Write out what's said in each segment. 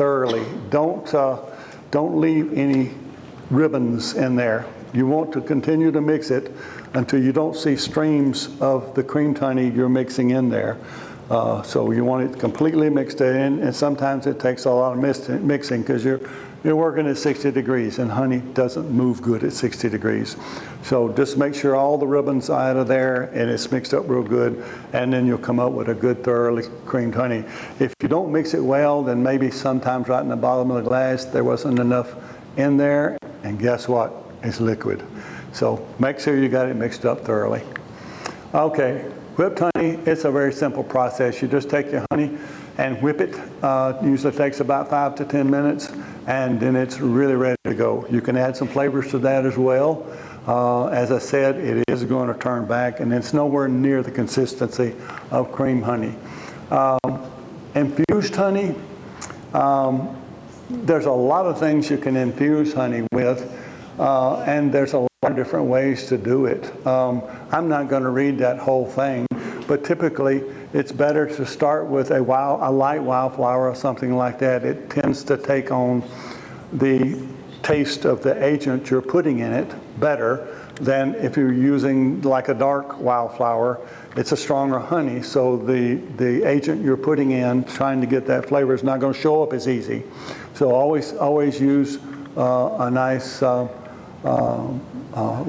thoroughly. Don't leave any ribbons in there. You want to continue to mix it until you don't see streams of the creamed honey you're mixing in there. So you want it completely mixed in, and sometimes it takes a lot of mixing because you're working at 60 degrees, and honey doesn't move good at 60 degrees. So just make sure all the ribbons are out of there and it's mixed up real good, and then you'll come up with a good thoroughly creamed honey. If you don't mix it well, then maybe sometimes right in the bottom of the glass there wasn't enough in there, and guess what? It's liquid. So make sure you got it mixed up thoroughly. Okay. Whipped honey, it's a very simple process. You just take your honey and whip it. Usually takes about 5 to 10 minutes, and then it's really ready to go. You can add some flavors to that as well. As I said, it is going to turn back, and it's nowhere near the consistency of cream honey. Infused honey, there's a lot of things you can infuse honey with, and there's a lot of different ways to do it. I'm not going to read that whole thing, but typically it's better to start with a light wildflower or something like that. It tends to take on the taste of the agent you're putting in it better than if you're using like a dark wildflower. It's a stronger honey, so the agent you're putting in, trying to get that flavor, is not going to show up as easy. So always use a nice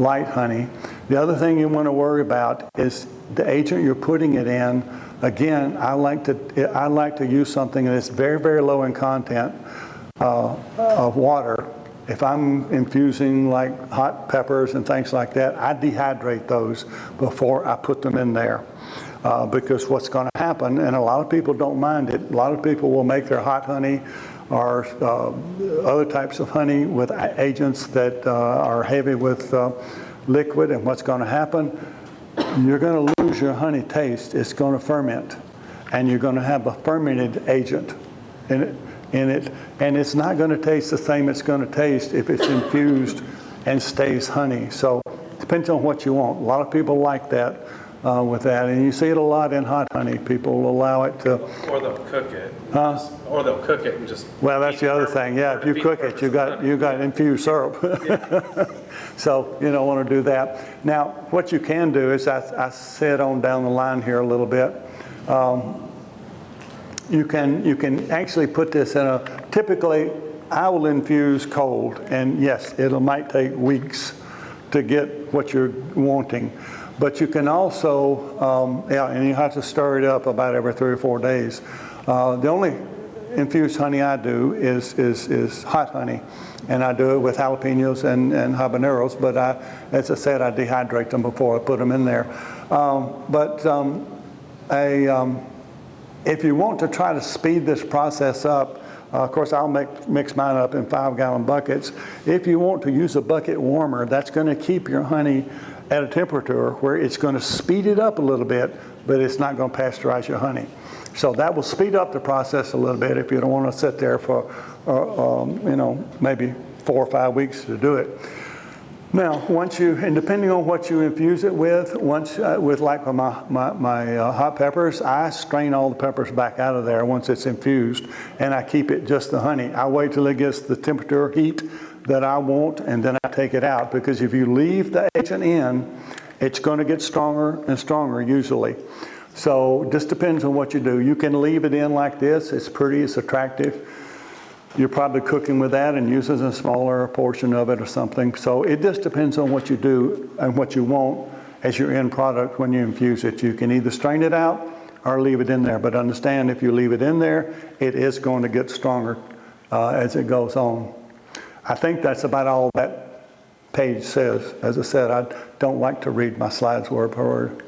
light honey. The other thing you want to worry about is the agent you're putting it in. Again, I like to use something that's very, very low in content of water. If I'm infusing like hot peppers and things like that, I dehydrate those before I put them in there. Because what's going to happen, and a lot of people don't mind it, a lot of people will make their hot honey or other types of honey with agents that are heavy with liquid, and what's going to happen, you're going to lose your honey taste. It's going to ferment, and you're going to have a fermented agent in it, and it's not going to taste the same it's going to taste if it's infused and stays honey. So it depends on what you want. A lot of people like that with that, and you see it a lot in hot honey. People will allow it to, or they'll cook it, or they'll cook it and just. Well, that's the other thing. Yeah, if you cook it, you got infused syrup. Yeah. So you don't want to do that. Now, what you can do is, I said on down the line here a little bit. You can actually put this in a. Typically, I will infuse cold, and yes, it might take weeks to get what you're wanting. But you can also, and you have to stir it up about every 3 or 4 days. The only infused honey I do is hot honey, and I do it with jalapenos and habaneros. But as I said, I dehydrate them before I put them in there. If you want to try to speed this process up, of course, I'll mix mine up in 5-gallon buckets. If you want to use a bucket warmer, that's going to keep your honey at a temperature where it's going to speed it up a little bit, but it's not going to pasteurize your honey. So that will speed up the process a little bit if you don't want to sit there for, maybe 4 or 5 weeks to do it. Now, and depending on what you infuse it with, with like my hot peppers, I strain all the peppers back out of there once it's infused, and I keep it just the honey. I wait till it gets the temperature heat that I want, and then I take it out, because if you leave the agent in, it's going to get stronger and stronger usually. So just depends on what you do. You can leave it in like this. It's pretty, it's attractive. You're probably cooking with that and uses a smaller portion of it or something. So it just depends on what you do and what you want as your end product when you infuse it. You can either strain it out or leave it in there. But understand, if you leave it in there, it is going to get stronger as it goes on. I think that's about all that page says. As I said, I don't like to read my slides word per word.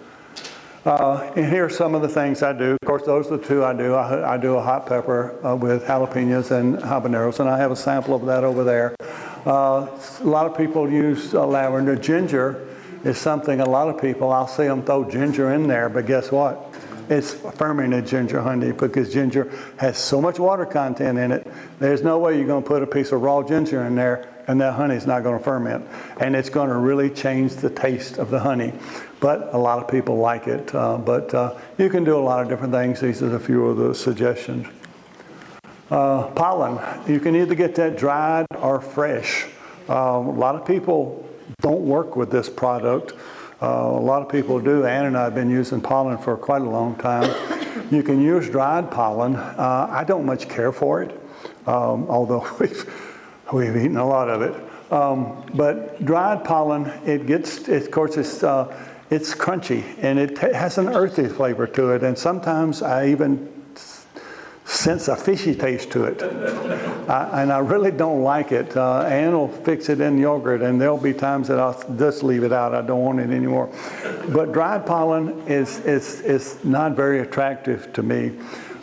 And here are some of the things I do. Of course, those are the two I do. I do a hot pepper with jalapenos and habaneros, and I have a sample of that over there. A lot of people use lavender. Ginger is something a lot of people, I'll see them throw ginger in there, but guess what? It's fermented ginger honey, because ginger has so much water content in it. There's no way you're going to put a piece of raw ginger in there and that honey's not going to ferment. And it's going to really change the taste of the honey. But a lot of people like it. But you can do a lot of different things. These are a few of the suggestions. Pollen, you can either get that dried or fresh. A lot of people don't work with this product. A lot of people do. Ann and I have been using pollen for quite a long time. You can use dried pollen. I don't much care for it, although we've eaten a lot of it. But dried pollen, of course, it's crunchy and it has an earthy flavor to it. And sometimes I even sense a fishy taste to it. And I really don't like it. Ann will fix it in yogurt, and there'll be times that I'll just leave it out. I don't want it anymore. But dried pollen is not very attractive to me.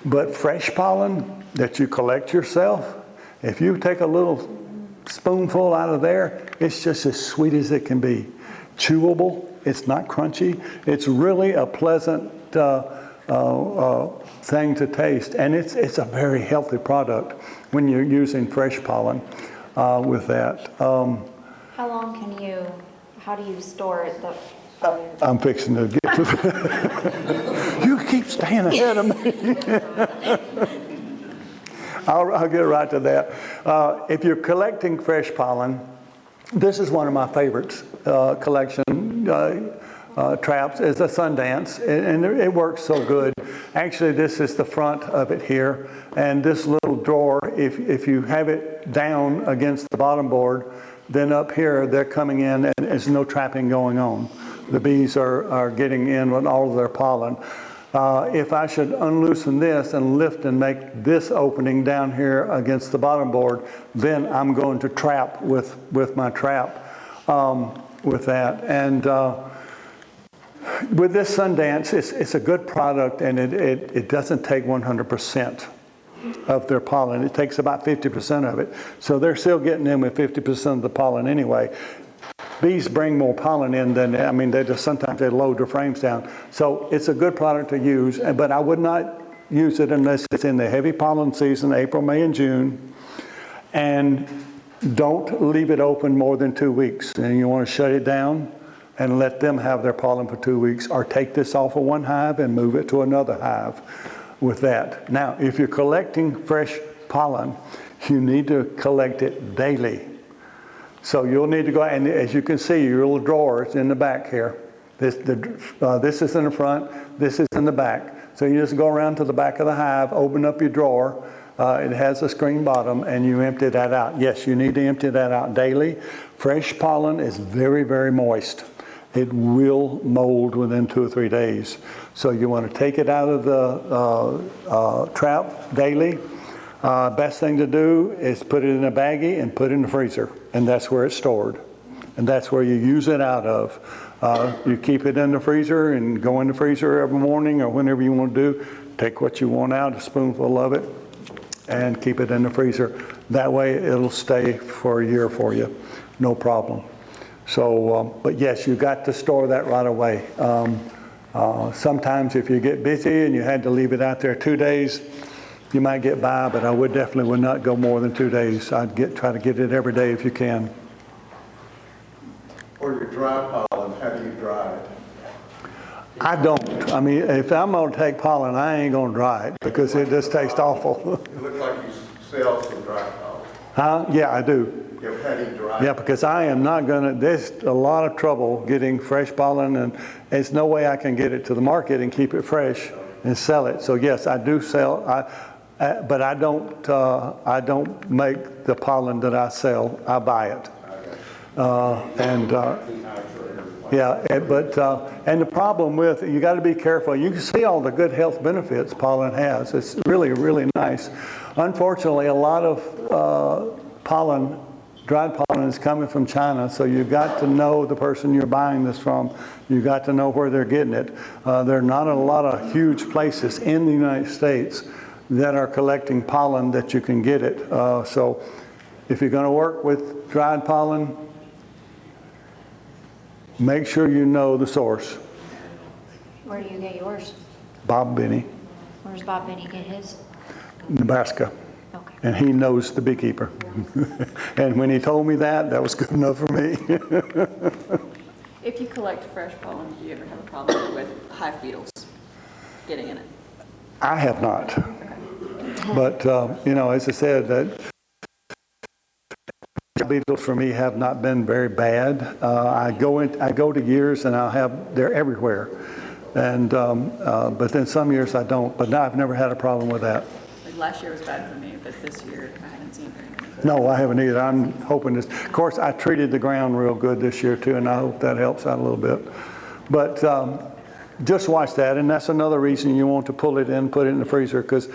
But fresh pollen that you collect yourself, if you take a little spoonful out of there, it's just as sweet as it can be. Chewable, it's not crunchy. It's really a pleasant thing to taste, and it's a very healthy product when you're using fresh pollen with that. How do you store it? I'm fixing to get to You keep staying ahead of me. I'll get right to that. If you're collecting fresh pollen, this is one of my favorites, collection traps, is a Sundance, and it works so good. Actually, this is the front of it here, and this little drawer, if you have it down against the bottom board, then up here they're coming in and there's no trapping going on. The bees are getting in with all of their pollen. If I should unloosen this and lift and make this opening down here against the bottom board, then I'm going to trap with my trap with that. And with this Sundance, it's a good product, and it doesn't take 100% of their pollen. It takes about 50% of it. So they're still getting in with 50% of the pollen anyway. Bees bring more pollen in than, sometimes they load their frames down. So it's a good product to use, but I would not use it unless it's in the heavy pollen season, April, May, and June. And don't leave it open more than 2 weeks. And you want to shut it down and let them have their pollen for 2 weeks, or take this off of one hive and move it to another hive with that. Now, if you're collecting fresh pollen, you need to collect it daily. So you'll need to go, and as you can see, your little drawers in the back here. This is in the front, this is in the back. So you just go around to the back of the hive, open up your drawer. It has a screen bottom, and you empty that out. Yes, you need to empty that out daily. Fresh pollen is very, very moist. It will mold within 2 or 3 days. So you want to take it out of the trap daily. Best thing to do is put it in a baggie and put it in the freezer, and that's where it's stored. And that's where you use it out of. You keep it in the freezer and go in the freezer every morning or whenever you want to do. Take what you want out, a spoonful of it, and keep it in the freezer. That way it'll stay for a year for you, no problem. So, but yes, you got to store that right away. Sometimes if you get busy and you had to leave it out there 2 days, you might get by, but I would not go more than 2 days. Try to get it every day if you can. For your dry pollen, how do you dry it? I don't. If I'm going to take pollen, I ain't going to dry it because it just tastes awful. It looks like you sell some dry pollen. Huh? Yeah, I do. Yeah, how do you dry Yeah, it? because I am not going to, there's a lot of trouble getting fresh pollen, and there's no way I can get it to the market and keep it fresh and sell it. So yes, I do sell, but I don't make the pollen that I sell. I buy it. And the problem with it, you got to be careful. You can see all the good health benefits pollen has. It's really, really nice. Unfortunately, a lot of dried pollen is coming from China, so you've got to know the person you're buying this from. You've got to know where they're getting it. There are not a lot of huge places in the United States that are collecting pollen that you can get it. So if you're going to work with dried pollen, make sure you know the source. Where do you get yours? Bob Benny, Where does Bob Benny get his? Nebraska. Okay. And he knows the beekeeper. And when he told me that was good enough for me. If you collect fresh pollen, do you ever have a problem with hive beetles getting in it? I have not. But, you know, as I said, that beetles for me have not been very bad. I go to years and they're everywhere. And, but then some years I don't. But now I've never had a problem with that. Like last year was bad for me, but this year I haven't seen very many. No, I haven't either. I'm hoping this. Of course, I treated the ground real good this year too, and I hope that helps out a little bit. But just watch that, and that's another reason you want to pull it in, put it in the freezer, because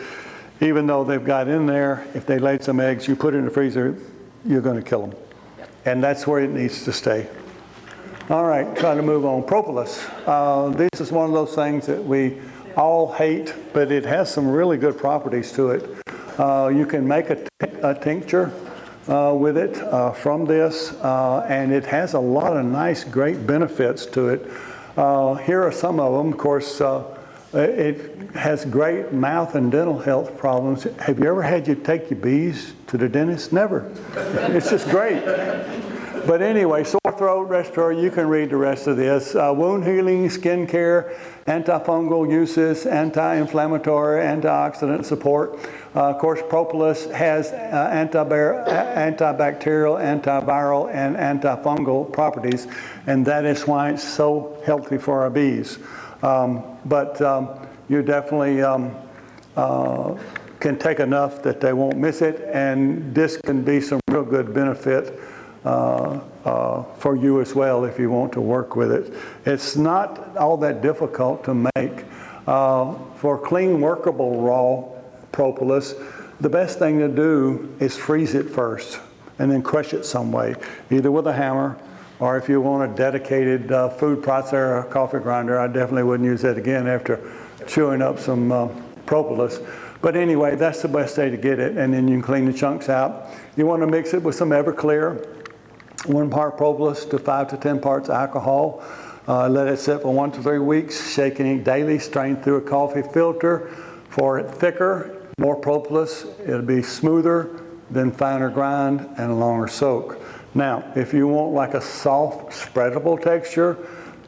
even though they've got in there, if they laid some eggs, you put it in the freezer, you're going to kill them. Yep. And that's where it needs to stay. All right, trying to move on. Propolis. This is one of those things that we all hate, but it has some really good properties to it. You can make a tincture with it from this, and it has a lot of nice, great benefits to it. Here are some of them. Of course, it has great mouth and dental health problems. Have you ever had you take your bees to the dentist? Never. It's just great. But anyway, sore throat, respiratory, you can read the rest of this. Wound healing, skin care, antifungal uses, anti-inflammatory, antioxidant support. Of course, propolis has antibacterial, antiviral, and antifungal properties, and that is why it's so healthy for our bees. You definitely can take enough that they won't miss it, and this can be some real good benefit for you as well if you want to work with it. It's not all that difficult to make. For clean, workable raw propolis, the best thing to do is freeze it first and then crush it some way, either with a hammer, or if you want a dedicated food processor or coffee grinder, I definitely wouldn't use that again after chewing up some propolis. But anyway, that's the best way to get it, and then you can clean the chunks out. You want to mix it with some Everclear, 1 part propolis to 5 to 10 parts alcohol. Let it sit for 1 to 3 weeks, shaking it daily, strain through a coffee filter. For it thicker, more propolis, it'll be smoother, then finer grind, and a longer soak. Now, if you want like a soft, spreadable texture,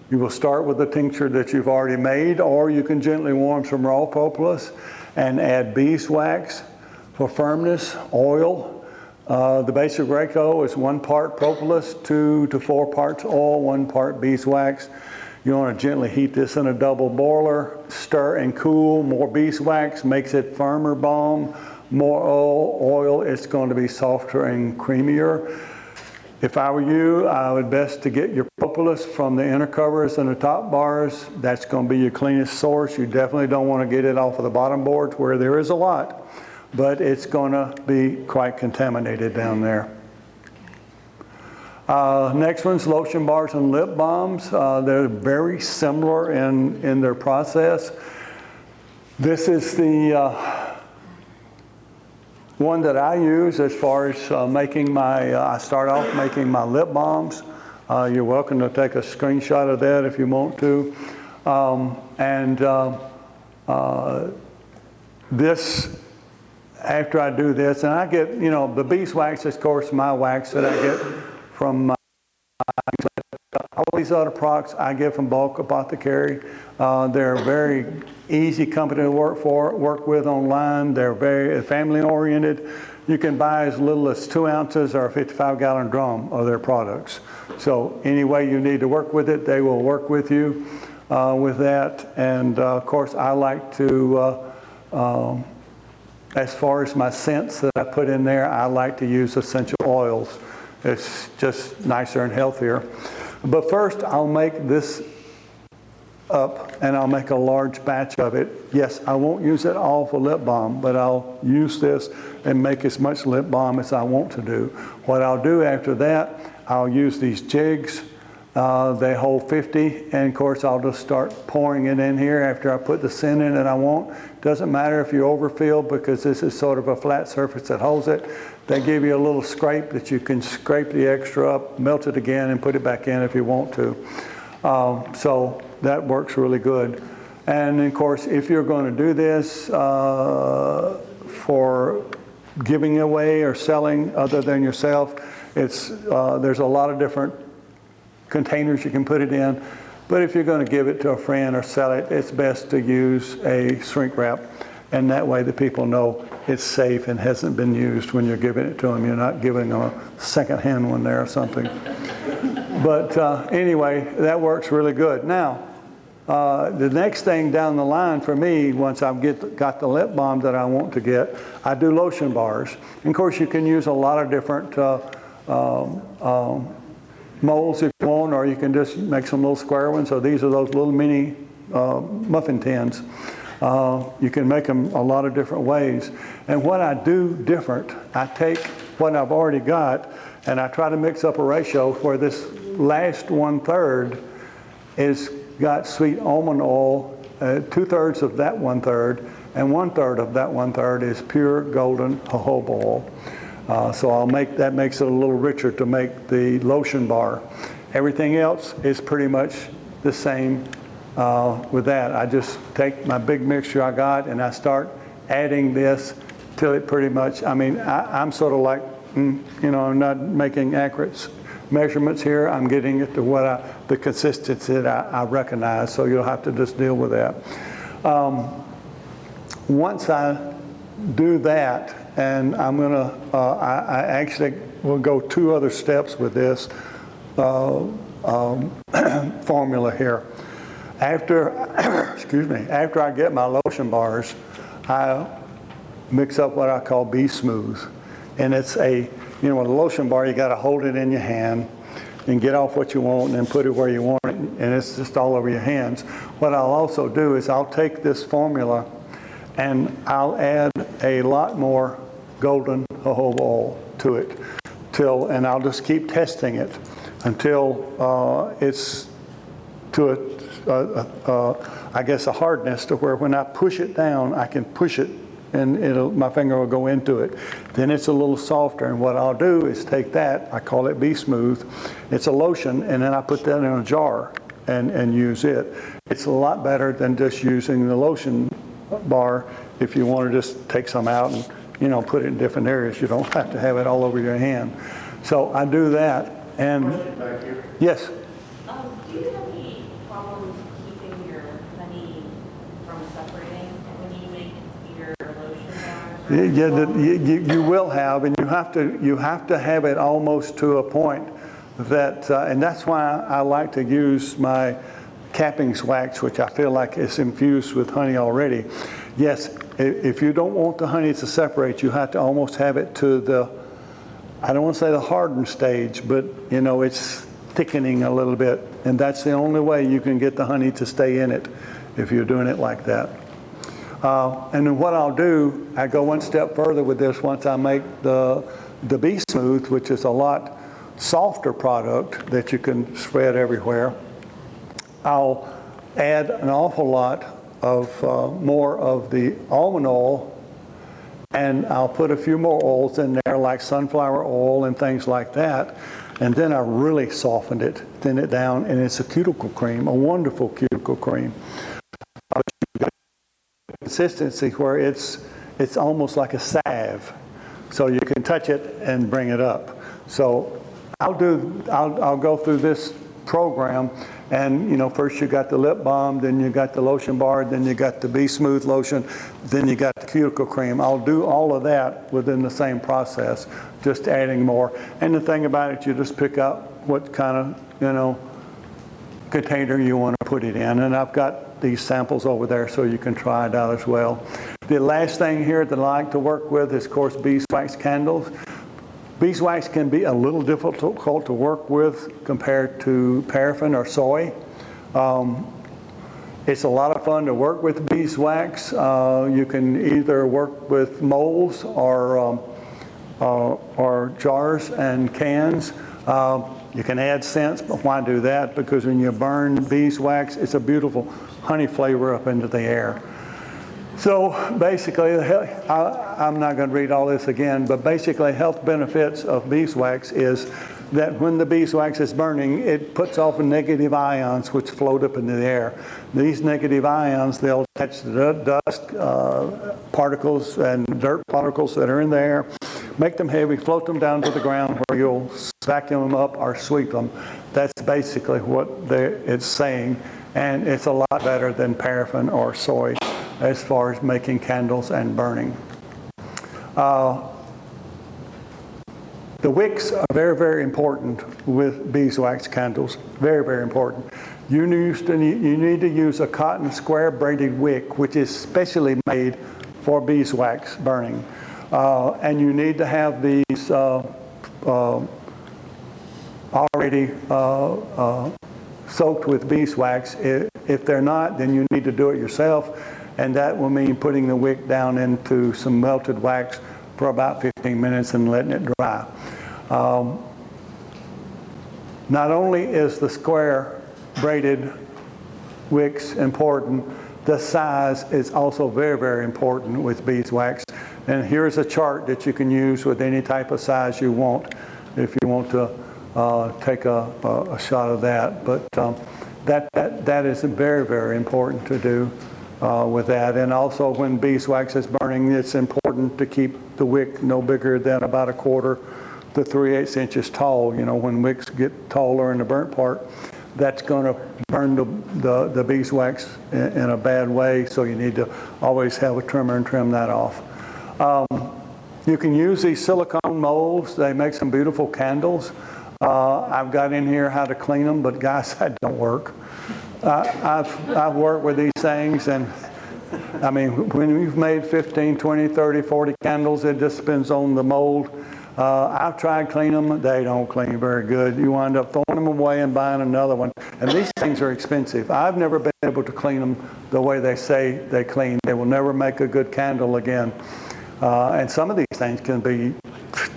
you will start with the tincture that you've already made, or you can gently warm some raw propolis and add beeswax for firmness, oil. The basic ratio is 1 part propolis, 2 to 4 parts oil, 1 part beeswax. You want to gently heat this in a double boiler, stir and cool. More beeswax makes it firmer balm. More oil, it's going to be softer and creamier. If I were you, I would best to get your propolis from the inner covers and the top bars. That's going to be your cleanest source. You definitely don't want to get it off of the bottom boards where there is a lot, but it's going to be quite contaminated down there. Next one's lotion bars and lip balms. They're very similar in their process. This is the one that I use as far as making my, I start off making my lip balms. You're welcome to take a screenshot of that if you want to. This, after I do this, and I get, you know, the beeswax is, of course, my wax that I get from all these other products I get from Bulk Apothecary. They're a very easy company to work with online. They're very family oriented. You can buy as little as 2 ounces or a 55-gallon drum of their products. So any way you need to work with it, they will work with you with that. And of course, I like to, as far as my scents that I put in there, I like to use essential oils. It's just nicer and healthier. But first, I'll make this up and I'll make a large batch of it. Yes, I won't use it all for lip balm, but I'll use this and make as much lip balm as I want to do. What I'll do after that, I'll use these jigs. They hold 50, and of course I'll just start pouring it in here after I put the scent in that I want. Doesn't matter if you overfill, because this is sort of a flat surface that holds it. They give you a little scrape that you can scrape the extra up, melt it again, and put it back in if you want to. So that works really good. And of course, if you're going to do this for giving away or selling other than yourself, it's there's a lot of different containers you can put it in. But if you're going to give it to a friend or sell it, it's best to use a shrink wrap. And that way the people know it's safe and hasn't been used when you're giving it to them. You're not giving them a second-hand one there or something. But anyway, that works really good. Now, the next thing down the line for me, once I've got the lip balm that I want to get, I do lotion bars. And of course, you can use a lot of different molds if you want, or you can just make some little square ones. So these are those little mini muffin tins. You can make them a lot of different ways. And what I do different, I take what I've already got and I try to mix up a ratio where this last 1/3 is got sweet almond oil, 2/3 of that 1/3, and 1/3 of that 1/3 is pure golden jojoba oil. So that makes it a little richer to make the lotion bar. Everything else is pretty much the same with that. I just take my big mixture I got and I start adding this till it pretty much, I'm sort of like, I'm not making accurate measurements here. I'm getting it to the consistency that I recognize, so you'll have to just deal with that. Once I do that, and I'm gonna, I actually will go 2 other steps with this formula here. After, excuse me, after I get my lotion bars, I mix up what I call Be Smooth. And it's with a lotion bar, you got to hold it in your hand and get off what you want and then put it where you want it, and it's just all over your hands. What I'll also do is I'll take this formula and I'll add a lot more golden jojoba oil to it and I'll just keep testing it until it's to I guess a hardness to where when I push it down, I can push it and my finger will go into it. Then it's a little softer, and what I'll do is take that, I call it Be Smooth, it's a lotion, and then I put that in a jar and use it. It's a lot better than just using the lotion bar if you want to just take some out and put it in different areas. You don't have to have it all over your hand. So I do that, and Back here. yes. Do you have any problems keeping your honey from separating when you make your lotion bars? Yeah, you will have, and you have to have it almost to a point that, and that's why I like to use my cappings wax, which I feel like is infused with honey already. Yes, if you don't want the honey to separate, you have to almost have it to the, I don't want to say the hardened stage, but it's thickening a little bit, and that's the only way you can get the honey to stay in it if you're doing it like that. And then what I'll do, I go one step further with this once I make the Be Smooth, which is a lot softer product that you can spread everywhere. I'll add an awful lot of more of the almond oil, and I'll put a few more oils in there like sunflower oil and things like that. And then I really softened it, thin it down, and it's a cuticle cream, a wonderful cuticle cream. Consistency where it's almost like a salve, so you can touch it and bring it up. So I'll go through this program, and first you got the lip balm, then you got the lotion bar, then you got the Be Smooth lotion, then you got the cuticle cream. I'll do all of that within the same process, just adding more. And the thing about it, you just pick up what kind of container you want to put it in, and I've got these samples over there so you can try it out as well. The last thing here that I like to work with is, of course, beeswax candles. Beeswax can be a little difficult to work with compared to paraffin or soy. It's a lot of fun to work with beeswax. You can either work with molds or jars and cans. You can add scents, but why do that? Because when you burn beeswax, it's a beautiful honey flavor up into the air. So basically, I'm not going to read all this again, but basically health benefits of beeswax is that when the beeswax is burning, it puts off negative ions which float up into the air. These negative ions, they'll catch the dust particles and dirt particles that are in the air, make them heavy, float them down to the ground where you'll vacuum them up or sweep them. That's basically what it's saying, and it's a lot better than paraffin or soy as far as making candles and burning. The wicks are very, very important with beeswax candles. Very, very important. You need to use a cotton square braided wick, which is specially made for beeswax burning. And you need to have these already soaked with beeswax. If they're not, then you need to do it yourself, and that will mean putting the wick down into some melted wax for about 15 minutes and letting it dry. Not only is the square braided wicks important, the size is also very, very important with beeswax. And here's a chart that you can use with any type of size you want if you want to take a shot of that. But that is very, very important to do with that. And also when beeswax is burning, it's important to keep the wick no bigger than about 1/4 to 3/8 inches tall. You know, when wicks get taller in the burnt part, that's going to burn the beeswax in a bad way, so you need to always have a trimmer and trim that off. You can use these silicone molds. They make some beautiful candles. I've got in here how to clean them, but guys, that don't work. I've worked with these things, and I mean, when you've made 15, 20, 30, 40 candles, it just depends on the mold. I've tried cleaning them. They don't clean very good. You wind up throwing them away and buying another one. And these things are expensive. I've never been able to clean them the way they say they clean. They will never make a good candle again. And some of these things can be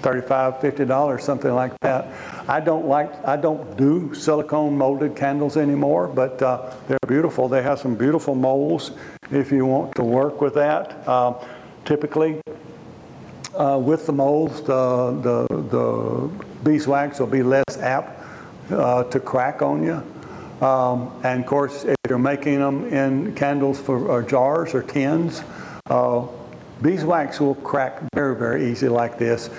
$35, $50, something like that. I don't do silicone molded candles anymore, but they're beautiful. They have some beautiful molds if you want to work with that. Typically, with the molds, the beeswax will be less apt to crack on you. And of course, if you're making them in candles or jars or tins, beeswax will crack very, very easy like this.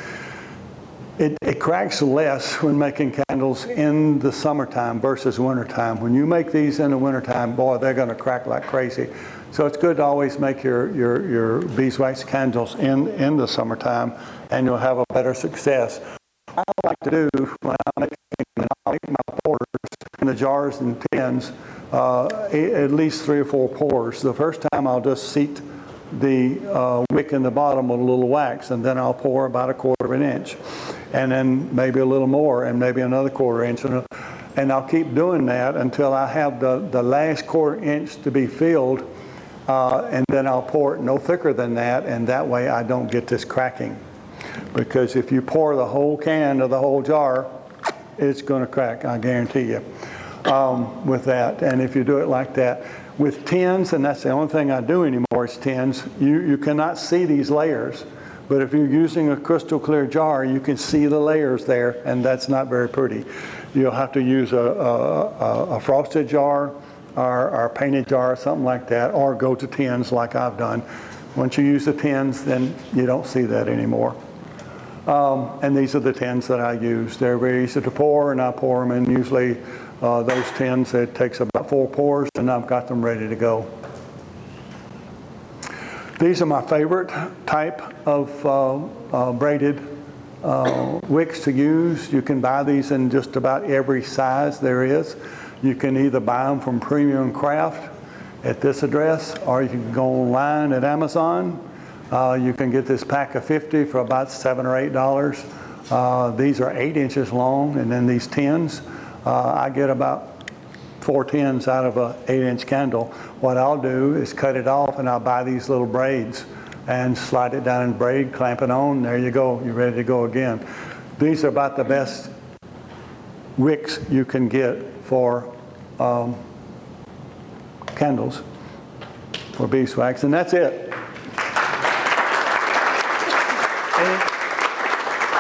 It cracks less when making candles in the summertime versus wintertime. When you make these in the wintertime, boy, they're going to crack like crazy. So it's good to always make your beeswax candles in the summertime, and you'll have a better success. What I like to do when I make my pours in the jars and tins, at least 3 or 4 pours. The first time I'll just seat the wick in the bottom with a little wax, and then I'll pour about 1/4 inch, and then maybe a little more, and maybe another 1/4 inch, and I'll keep doing that until I have the last 1/4 inch to be filled, and then I'll pour it no thicker than that, and that way I don't get this cracking. Because if you pour the whole can or the whole jar, it's going to crack, I guarantee you, with that. And if you do it like that. With tins, and that's the only thing I do anymore is tins, you cannot see these layers. But if you're using a crystal clear jar, you can see the layers there, and that's not very pretty. You'll have to use a frosted jar or a painted jar or something like that, or go to tins like I've done. Once you use the tins, then you don't see that anymore. And these are the tins that I use. They're very easy to pour, and I pour them in usually those tins. It takes about 4 pours, and I've got them ready to go. These are my favorite type of braided wicks to use. You can buy these in just about every size there is. You can either buy them from Premium Craft at this address, or you can go online at Amazon. You can get this pack of 50 for about $7 or $8. These are 8 inches long, and then these tins, I get about 4 tins out of a 8-inch candle. What I'll do is cut it off, and I'll buy these little braids and slide it down in braid, clamp it on. There you go. You're ready to go again. These are about the best wicks you can get for candles for beeswax, and that's it.